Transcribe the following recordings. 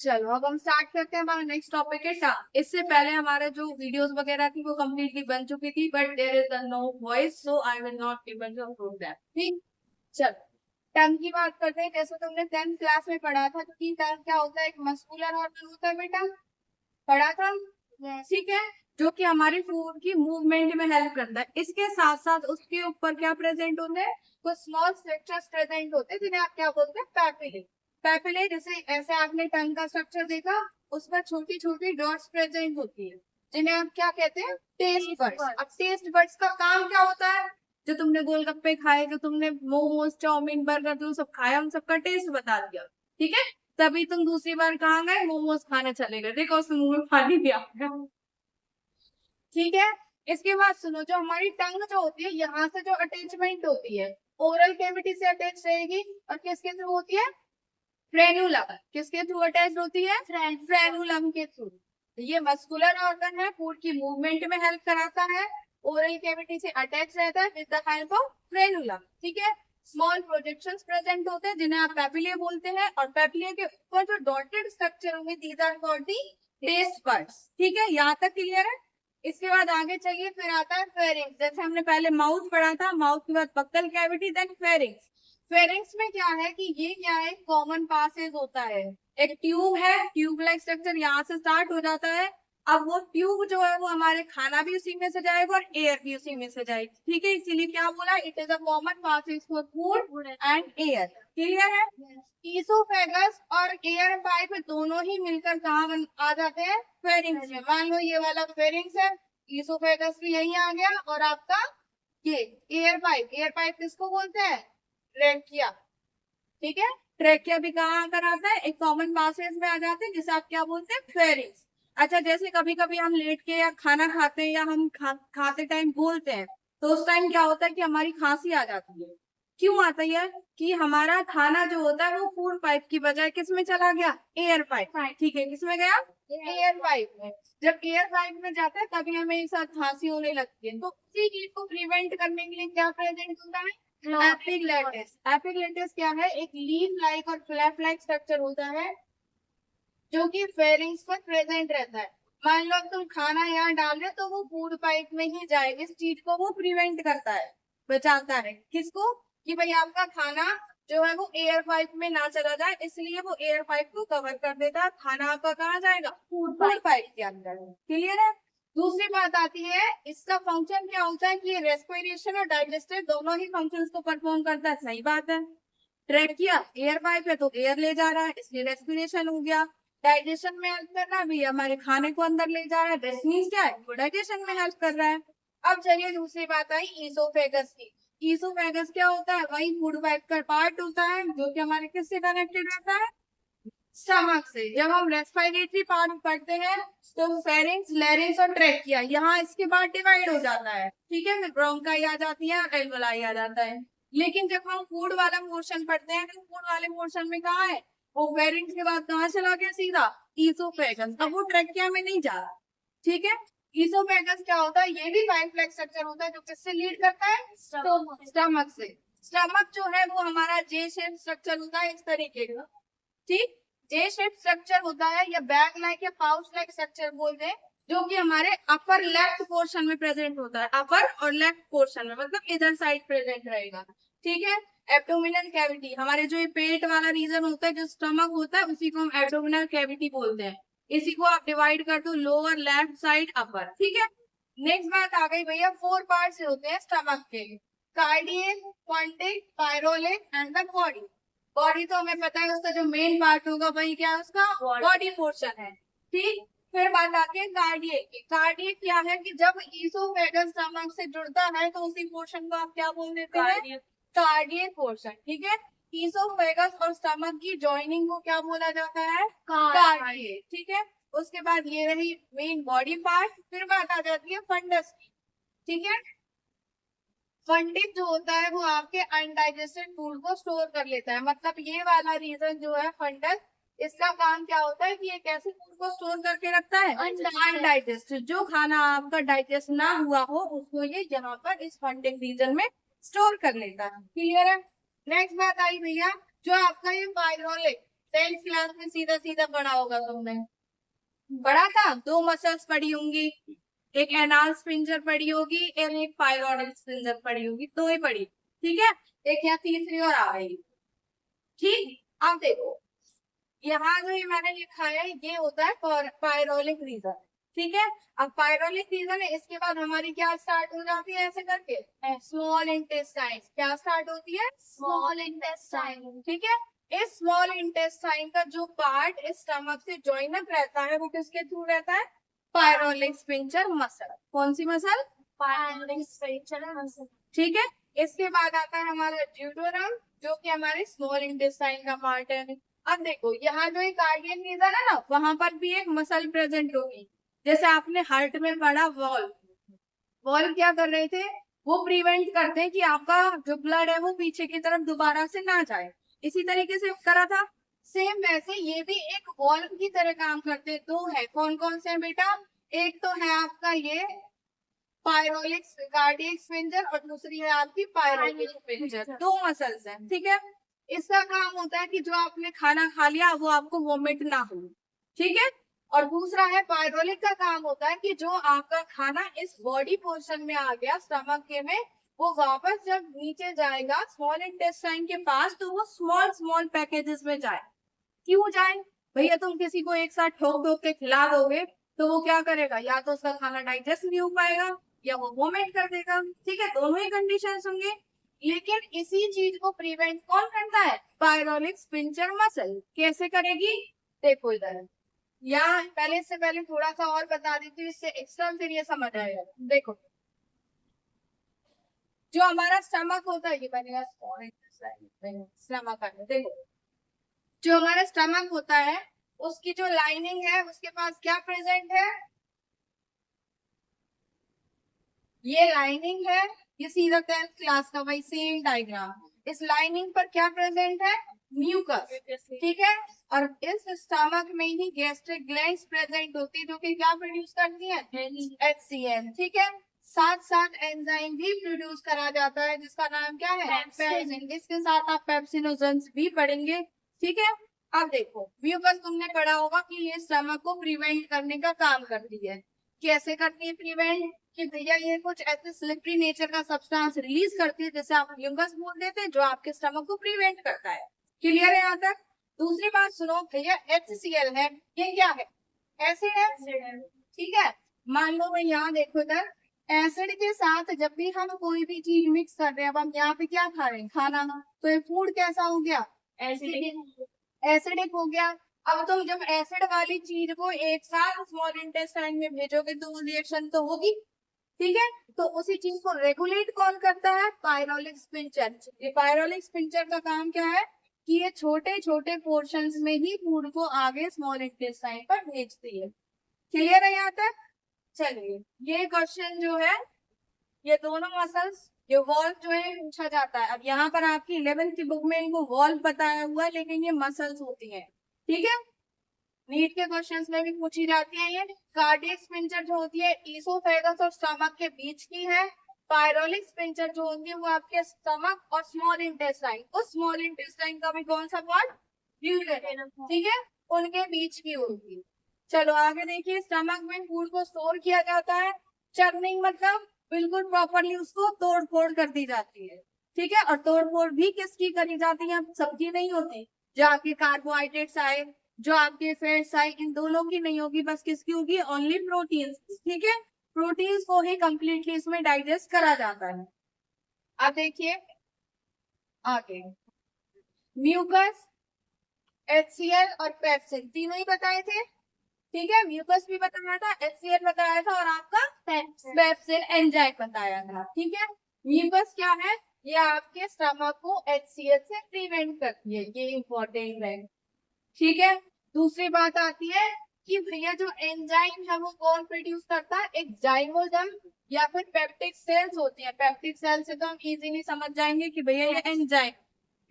चलो अब हम स्टार्ट करते हैं। हमारा नेक्स्ट टॉपिक है टंग। इससे पहले हमारे जो वीडियोस वगैरह थी वो कम्प्लीटली बन चुकी थी, but there is no voice, so I will not able to upload that. ठीक, चलो टंग की बात करते हैं। जैसे तुमने 10th क्लास में पढ़ा था कि टंग क्या होता है, एक मस्कुलर ऑर्गन होता है बेटा, पढ़ा था। ठीक है, जो कि हमारी फूड की मूवमेंट में हेल्प करता है। इसके साथ साथ उसके ऊपर क्या प्रेजेंट होते हैं, कुछ स्मॉल स्ट्रक्चर्स प्रेजेंट होते हैं जिन्हें आप क्या बोलते हैं, पैपिले। पैपिले जैसे ऐसे आपने टंग का स्ट्रक्चर देखा, उसमें छोटी छोटी डॉट्स प्रेजेंट होती है जिन्हें आप क्या कहते हैं, टेस्ट बड्स। अब टेस्ट बड्स का काम क्या होता है, जो तुमने गोलगप्पे खाए, जो तुमने मोमोज चाउमीन बर्गर जो सब खाया, उन सबका टेस्ट बता दिया। ठीक है, तभी तुम दूसरी बार कहाँ गए, मोमोज खाने चले गए, देखो उसमें मुंह में पानी भी आ गया। ठीक है, इसके बाद सुनो, जो हमारी टंग जो होती है, यहाँ से जो अटैचमेंट होती है, ओरल कैविटी से अटैच रहेगी, और किसके थ्रू होती है, फ्रेनुलम। किसके थ्रू अटैच होती है, फ्रेनुलम के थ्रू। ये मस्कुलर ऑर्गन है, फूड की मूवमेंट में हेल्प कराता है, ओरल कैविटी से अटैच रहता है with the help of frenulum. ठीक है, स्मॉल प्रोजेक्शंस प्रेजेंट होते हैं जिन्हें आप पैपिले बोलते हैं, और पैपिले के ऊपर जो डॉटेड स्ट्रक्चर होंगे, these are called the taste buds. ठीक है, यहाँ तक क्लियर है। इसके बाद आगे चलिए, फिर आता है फेरिंग्स। जैसे हमने पहले माउथ पढ़ा था, माउथ के बाद buccal cavity, then pharynx. Pharynx में क्या है कि ये क्या है, कॉमन पासेज होता है। एक ट्यूब है, ट्यूब लाइक स्ट्रक्चर यहाँ से स्टार्ट हो जाता है। अब वो ट्यूब जो है वो हमारे खाना भी उसी में से जाएगा और एयर भी उसी में से जाएगी। ठीक है, इसीलिए क्या बोला, it is a common passage for food and air. Clear है। ईसोफेगस और एयर पाइप दोनों ही मिलकर कहाँ आ जाते हैं, फेरिंग्स में। मान लो ये वाला फेरिंग्स है, ईसोफेगस भी यही आ गया, और आपका ये एयर पाइप। एयर पाइप किसको बोलते हैं, ट्रेकिया। ठीक है, ट्रेकिया भी कहाँ आकर आता है, एक कॉमन पासेज में आ जाते हैं, जिसे आप क्या बोलते हैं, फेरिंग्स। अच्छा, जैसे कभी कभी हम लेट के या खाना खाते हैं, या हम खाते टाइम बोलते हैं, तो उस टाइम क्या होता है कि हमारी खांसी आ जाती है। क्यों आती है, कि हमारा खाना जो होता है वो फूड पाइप की बजाय किस में चला गया, एयर पाइप। ठीक है, किस में गया, एयर पाइप में। जब एयर पाइप में जाता है तभी हमें एक साथ खांसी होने लगती है। तो उसी चीज को प्रिवेंट करने के लिए क्या प्रेजेंट होता है, एपिग्लेटिस। एपिग्लेटिस क्या है, एक लीफ लाइक और फ्लैप लाइक स्ट्रक्चर होता है जो कि फेरिंग्स पर प्रेजेंट रहता है। मान लो तुम खाना यहाँ डाल रहे हो तो वो फूड पाइप में ही जाए, इस चीज को वो प्रिवेंट करता है, बचाता है। किसको, कि भाई आपका खाना जो है वो एयर पाइप में ना चला जाए, इसलिए वो एयर पाइप को कवर कर देता है। खाना आपका कहाँ जाएगा, फूड पाइप के अंदर। क्लियर है। दूसरी बात आती है, इसका फंक्शन क्या होता है कि रेस्पिरेशन और डाइजेस्टिव दोनों ही फंक्शंस को परफॉर्म करता है। सही बात है, ट्रेकिया एयर पाइप है तो एयर ले जा रहा है, इसलिए रेस्पिरेशन हो गया। डाइजेशन में हेल्प करना भी, हमारे खाने को अंदर ले जा रहा है, दैट मींस क्या है, वो डाइजेशन में हेल्प कर रहा है। अब चलिए दूसरी बात आई ईसोफेगस की। ईसोफेगस क्या होता है, वही फूड पाइप का पार्ट होता है जो कि हमारे किससे कनेक्टेड रहता है, स्टमक से। जब हम रेस्पिरेटरी पार्ट पढ़ते हैं तो फेरिंग्स, लैरिंग्स और ट्रेकिया, यहाँ इसके बाद डिवाइड हो जाता है। ठीक है, फिर ब्रोंकाई आ जाती है और एल्वोलाई आ जाता है। लेकिन जब हम फूड वाला पोर्शन पढ़ते हैं तो फूड वाले पोर्शन में कहाँ है, वो फेरिंग्स के बाद कहाँ चला गया, सीधा ईसोफेगस। अब वो ट्रेकिया में नहीं जा रहा। ठीक है, ईसोफेगस क्या होता है, ये भी पाइप लाइक स्ट्रक्चर होता है जो किससे लीड करता है, स्टमक से। स्टमक जो है वो हमारा जे शेप स्ट्रक्चर होता है, इस तरीके का। ठीक, जे शेप स्ट्रक्चर होता है, या बैग लाइक या पाउच लाइक स्ट्रक्चर बोलते हैं, जो कि हमारे अपर लेफ्ट पोर्शन में प्रेजेंट होता है। अपर और लेफ्ट पोर्शन में, मतलब इधर साइड प्रेजेंट रहेगा। ठीक है, एब्डोमिनल कैविटी, हमारे जो ये पेट वाला रीजन होता है, जो स्टमक होता है, उसी को हम एब्डोमिनल कैविटी बोलते हैं। इसी को आप डिवाइड कर दो, लोअर, लेफ्ट साइड, अपर। ठीक है, नेक्स्ट बात आ गई भैया, 4 पार्ट्स होते हैं स्टमक के, cardiac, fundic, pyloric and the body. Body तो हमें पता है, उसका जो मेन पार्ट होगा वही क्या है, उसका बॉडी पोर्शन है। ठीक, फिर बात आती है कार्डियक की। कार्डियक क्या है कि जब ईसोफेगस स्टमक से जुड़ता है तो उसी पोर्शन को आप क्या बोल देते हैं, कार्डियक पोर्शन। ठीक है, ईसोफेगस और स्टमक की जॉइनिंग को क्या बोला जाता है, कार्डियक। ठीक है, उसके बाद ये रही मेन बॉडी पार्ट। फिर बात आ जाती है फंडस की। ठीक है, फंडिक जो होता है वो आपके अनडाइजेस्टेड फूड को स्टोर कर लेता है। मतलब ये वाला रीजन जो है फंडस, इसका काम क्या होता है कि ये कैसे फूड को स्टोर करके रखता है, अनडाइजेस्टेड। जो खाना आपका डाइजेस्ट ना हुआ हो उसको ये यहाँ पर इस फंडिक रीजन में स्टोर कर लेता है। क्लियर है। नेक्स्ट बात आई भैया, जो आपका ये पायरोलिक, 10th क्लास में सीधा सीधा पढ़ा होगा तुमने, पढ़ा था। दो मसल्स पढ़ी होंगी, एक एनाल स्फिंक्टर पढ़ी होगी और एक पायरोडिक स्फिंक्टर पढ़ी होगी, दो ही पढ़ी, ठीक है। एक यहाँ तीसरी और आ गई, ठीक। अब देखो यहाँ जो ये मैंने लिखा है ये होता है पायरोलिक रीजन, ठीक है। अब पायरोलिक रीजन है, इसके बाद हमारी क्या स्टार्ट हो जाती है ऐसे करके, स्मॉल इंटेस्टाइन। क्या स्टार्ट होती है, स्मॉल इंटेस्टाइन, ठीक है। इस स्मॉल इंटेस्टाइन का जो पार्ट इस स्टमक से ज्वाइन अप रहता है वो किसके थ्रू रहता है, पायरोलिक स्फिंक्टर मसल। कौन सी मसल, पायरोलिक स्फिंक्टर मसल, ठीक है। इसके बाद आता है हमारा ड्यूटोरम जो कि हमारे स्मॉल इंटेस्टाइन का पार्ट है। अब देखो यहाँ जो एक कार्डियक रीजन है ना, वहां पर भी एक मसल प्रेजेंट होगी। जैसे आपने हार्ट में पढ़ा वॉल्व, वॉल्व क्या कर रहे थे, वो प्रिवेंट करते हैं कि आपका जो ब्लड है वो पीछे की तरफ दोबारा से ना जाए, इसी तरीके से करा था। सेम वैसे ये भी एक वॉल्व की तरह काम करते हैं। दो है, कौन कौन से हैं बेटा, एक तो है आपका ये पायरोलिक कार्डियक स्फिंक्टर और दूसरी है आपकी पायरोलिक स्फिंक्टर, दो मसल्स हैं, ठीक है। इसका काम होता है कि जो आपने खाना खा लिया वो आपको वोमिट ना हो, ठीक है। और दूसरा है पायरोलिक का काम होता है कि जो आपका खाना इस बॉडी पोर्शन में आ गया स्टमक के में, वो वापस जब नीचे जाएगा स्मॉल इंटेस्टाइन के पास तो वो स्मॉल स्मॉल पैकेजेस में जाए। क्यों जाए भैया, तुम किसी को एक साथ ठोक ठोक के खिला दोगे तो वो क्या करेगा, या तो उसका खाना डाइजेस्ट नहीं हो पाएगा या वो वोमिट कर देगा, ठीक है। दोनों ही कंडीशंस होंगे। लेकिन इसी चीज को प्रिवेंट कौन करता है, पायरोलिक स्फिंक्टर मसल। कैसे करेगी, देखो इधर, या पहले इससे पहले थोड़ा सा और बता देती हूँ, इससे एक्स्ट्रा फिर ये समझ आएगा। देखो जो हमारा स्टमक होता है, ये बनेगा स्टमक, देखो जो हमारा स्टमक होता है उसकी जो लाइनिंग है उसके पास क्या प्रेजेंट है, ये लाइनिंग है, ये सीधा 10th क्लास का वही सेम डायग्राम। इस लाइनिंग पर क्या प्रेजेंट है, म्यूकस, ठीक है। और इस स्टमक में ही गैस्ट्रिक ग्लैंड्स प्रेजेंट होती है जो कि क्या प्रोड्यूस करती है, HCl, ठीक है। साथ साथ एंजाइम भी प्रोड्यूस करा जाता है जिसका नाम क्या है, पेप्सिन। इसके साथ आप पेप्सिनोजेंस भी पढ़ेंगे, ठीक है। अब देखो म्यूकस तुमने पढ़ा होगा कि ये स्टमक को प्रिवेंट करने का काम करती है। कैसे करती है प्रिवेंट, कि भैया ये कुछ ऐसे स्लिपरी नेचर का सब्सटेंस रिलीज करती है जिसे आप म्यूकस बोल देते हैं, जो आपके स्टमक को प्रिवेंट करता है। क्लियर है यहाँ तक। दूसरी बात सुनो भैया, HCl है, ये क्या है, एसिड है, ठीक है। मान लो मैं यहाँ देखो इधर, एसिड के साथ जब भी हम कोई भी चीज मिक्स कर रहे हैं, अब हम यहाँ पे क्या खा रहे हैं, खाना, तो ये फूड कैसा हो गया, एसिडिक हो गया। अब तुम जब एसिड वाली चीज को एक साथ स्मॉल इंटेस्टाइन में भेजोगे तो रिएक्शन तो होगी, ठीक है। तो उसी चीज को रेगुलेट कौन करता है, पायरोलिक स्फिंक्टर। ये पायरोलिक स्फिंक्टर का काम क्या है कि ये छोटे छोटे पोर्शंस में ही फूड को आगे स्मॉल इंटेस्टाइन पर भेजती है। क्लियर है यहाँ तक। चलिए ये क्वेश्चन जो है, ये दोनों मसल्स, ये वॉल्व जो है पूछा जाता है। अब यहाँ पर आपकी 11th की बुक में इनको वॉल्व बताया हुआ है लेकिन ये मसल्स होती हैं, ठीक है। नीट के क्वेश्चंस में भी पूछी जाती है। ये कार्डियक स्फिंक्टर जो होती है ईसोफेगस और स्टमक के बीच की है। पायरोलिक स्फिंक्टर जो होती है वो आपके स्टमक और स्मॉल इंटेस्टाइन, उस स्मॉल इंटेस्टाइन का भी कौन सा पार्ट, ठीक है, उनके बीच की होती है। चलो आगे देखिए, स्टमक में फूड को स्टोर किया जाता है, चर्निंग मतलब बिल्कुल प्रॉपरली उसको तोड़ फोड़ कर दी जाती है, ठीक है। और तोड़ फोड़ भी किसकी करी जाती है, सबकी नहीं होती। जो आपके कार्बोहाइड्रेट्स आए, जो आपके फैट्स आए, इन दोनों की नहीं होगी, बस किसकी होगी, ओनली प्रोटीन्स, ठीक है। प्रोटीन्स को ही कंप्लीटली इसमें डाइजेस्ट करा जाता है। अब देखिए आगे, म्यूकस, HCl और पेप्सिन तीनों ही बताए थे, ठीक है। म्यूकस भी बताया था, HCl बताया था और आपका पेप्सिन एंजाइम बताया था, ठीक है। म्यूकस क्या है, ये आपके स्टमक को HCl से प्रिवेंट करती है, ये इंपॉर्टेंट है, ठीक है। दूसरी बात आती है कि भैया जो एंजाइम है वो कौन प्रोड्यूस करता है, एक जाइमोजम या फिर पेप्टिक सेल्स होती है। पेप्टिक सेल से तो हम इजीली समझ जाएंगे कि भैया ये एंजाइम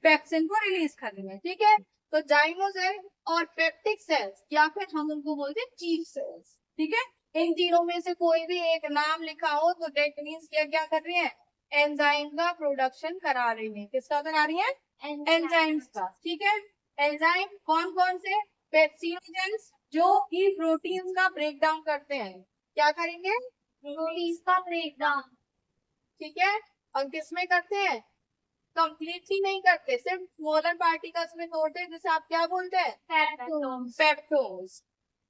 पेप्सिन को रिलीज कर रही है, ठीक है। तो जाइमोजम और पेप्टिक सेल्स या फिर हम उनको बोलते हैं चीफ सेल्स, ठीक है। इन तीनों में से कोई भी एक नाम लिखा हो तो दैट मींस क्या क्या कर रही है, एंजाइम का प्रोडक्शन करा रही है। किसका करा रही है, एंजाइम्स का, ठीक है। एंजाइम कौन कौन से? पेप्सिनोजेंस जो कि प्रोटीन्स का ब्रेक डाउन करते हैं। क्या करेंगे? प्रोटीन्स का ब्रेक डाउन। ठीक है, और किसमें करते हैं? कंप्लीटली नहीं करते, सिर्फ स्मॉलर पार्टिकल्स में तोड़ते हैं, जिसे आप क्या बोलते हैं? पेप्टोन्स।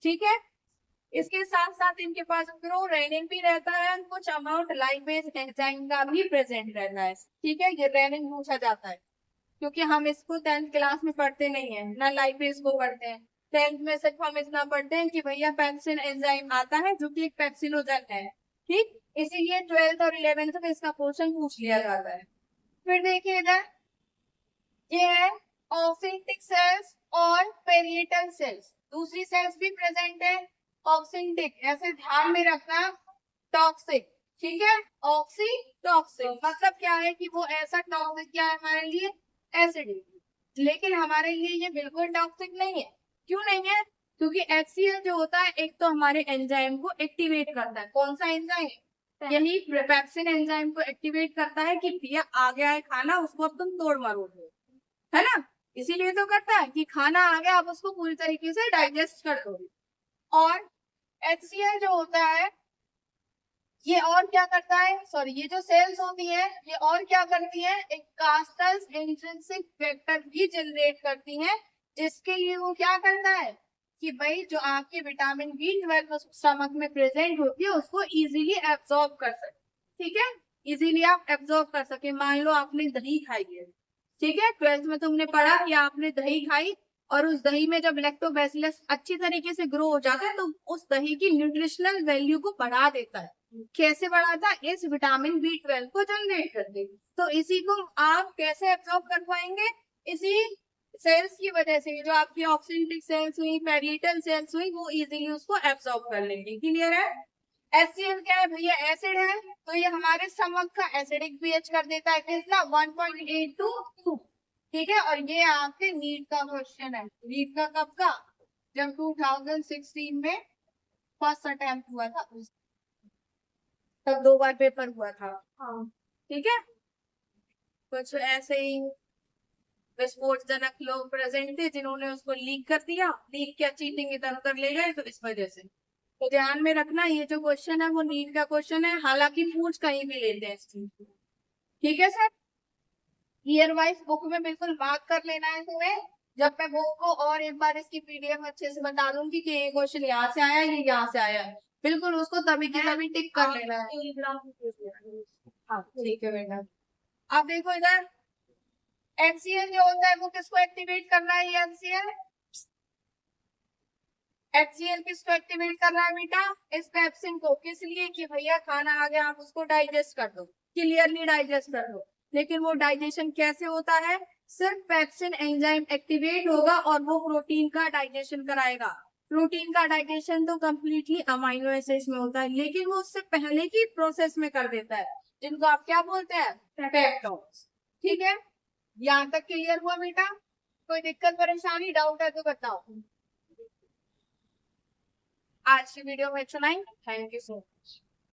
ठीक है, इसके साथ साथ इनके पास ग्रो रेनिन भी रहता है, कुछ अमाउंट लाइपेज एंजाइम का भी प्रेजेंट रहता है। ठीक है, ये रेनिन पूछा जाता है क्योंकि हम इसको 10th क्लास में पढ़ते नहीं है, ना लाइपेज को पढ़ते हैं। 10th में सिर्फ हम इतना पढ़ते हैं कि भैया पेप्सिन एंजाइम आता है जो कि एक पेप्सिनोजन है। ठीक, इसीलिए 12th और 11th में इसका क्वेश्चन पूछ लिया जाता है। फिर देखिए इधर, ये है ऑक्सिंटिक सेल्स और पेरिएटल सेल्स। दूसरी सेल्स भी प्रेजेंट है। ऑक्सिंटिक ऐसे ध्यान में रखना, टॉक्सिक। ठीक है, ऑक्सी टॉक्सिक मतलब क्या है कि वो ऐसा टॉक्सिक क्या है हमारे लिए? एसिडिक। लेकिन हमारे लिए ये बिल्कुल टॉक्सिक नहीं है। क्यों नहीं है? क्योंकि HCl जो होता है एक तो हमारे एंजाइम को एक्टिवेट करता है। कौन सा एंजाइम? यही पेप्सिन एंजाइम को एक्टिवेट करता है कि भैया आ गया है खाना, उसको अब तुम तोड़ मरोगे, है ना। इसीलिए तो करता है कि खाना आ गया, आप उसको पूरी तरीके से डाइजेस्ट कर दोगे। और HCl जो होता है ये और क्या करता है? सॉरी, ये जो सेल्स होती है ये और क्या करती है? एक कास्टल्स इंट्रिंसिक फैक्टर भी जनरेट करती है, जिसके लिए वो क्या करता है कि भाई जो आपके विटामिन B12 स्टमक में प्रेजेंट होती है उसको इजीली एब्जॉर्ब कर सके। ठीक है, इजीली आप एब्जॉर्ब कर सके। मान लो आपने दही खाई है, ठीक है, 12th में तुमने पढ़ा कि आपने दही खाई और उस दही में जब लैक्टोबैसिलस अच्छी तरीके से ग्रो हो जाता है तो उस दही की न्यूट्रिशनल वैल्यू को बढ़ा देता है। कैसे बढ़ाता है? इस विटामिन B12 को जनरेट करके। तो इसी को आप कैसे एब्जॉर्ब कर पाएंगे? इसी सेल्स की वजह से, जो आपकी ऑक्सिंटिक सेल्स हुई, पेरिएटल सेल्स हुई, वो इजीली उसको एब्जॉर्ब कर लेंगे। क्लियर है? HCl क्या है भैया? एसिड है, तो ये हमारे स्टमक का एसिडिक pH कर देता है कितना? 1.8 to 2। ठीक है, और ये आपके नीट का क्वेश्चन है। नीट का कब का? जब 2016 में फर्स्ट अटेम्प्ट हुआ था, तब 2 बार पेपर हुआ था। हाँ, ठीक है, कुछ ऐसे ही विस्फोटजनक लोग प्रेजेंट थे जिन्होंने उसको लीक कर दिया। लीक क्या, चीटिंग इधर उधर ले गए, तो इस वजह से तो ध्यान में रखना ये जो क्वेश्चन है वो नीट का क्वेश्चन है, हालांकि पूछ कहीं भी लेते हैं इस चीज को। ठीक है सर, ईयर वाइज बुक में बिल्कुल मार्क कर लेना है तुम्हें। जब मैं बुक को और एक बार इसकी PDF अच्छे से बता दूंगी कि ये क्वेश्चन यहाँ से आया है, ये यहाँ से आया है, बिल्कुल उसको तभी की तभी टिक कर लेना है। हाँ ठीक है बेटा। अब देखो इधर, HCl जो होता है वो किसको एक्टिवेट करना है? ये HCl किसको एक्टिवेट कर रहा है बेटा? इस पेप्सिन को। किस लिए? कि भैया खाना आ गया, आप उसको डाइजेस्ट कर दो, क्लियरली डाइजेस्ट कर दो। लेकिन वो डाइजेशन कैसे होता है? सिर्फ पेप्सिन एंजाइम एक्टिवेट होगा और वो प्रोटीन का डाइजेशन कराएगा। प्रोटीन का डाइजेशन तो कंप्लीटली अमाइनो एसिड्स में होता है, लेकिन वो उससे पहले की प्रोसेस में कर देता है, जिनको आप क्या बोलते हैं? पेप्टोन्स। ठीक है, यहाँ तक क्लियर हुआ बेटा? कोई दिक्कत परेशानी डाउट है तो बताओ। आज की वीडियो में इतना ही। Thank you so much.